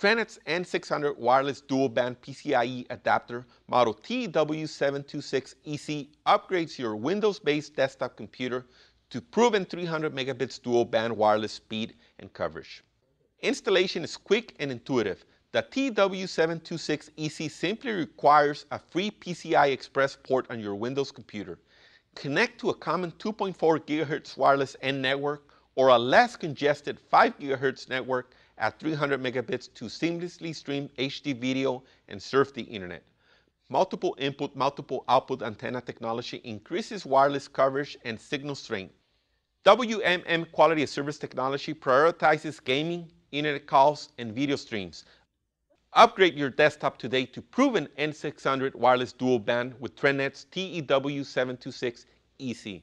Trendnet's N600 wireless dual-band PCIe adapter model TEW726EC upgrades your Windows-based desktop computer to proven 300 megabits dual-band wireless speed and coverage. Installation is quick and intuitive. The TEW726EC simply requires a free PCI Express port on your Windows computer. Connect to a common 2.4 GHz wireless N network or a less congested 5 GHz network at 300 megabits to seamlessly stream HD video and surf the internet. Multiple input, multiple output antenna technology increases wireless coverage and signal strength. WMM quality of service technology prioritizes gaming, internet calls, and video streams. Upgrade your desktop today to proven N600 wireless dual band with Trendnet's TEW726EC.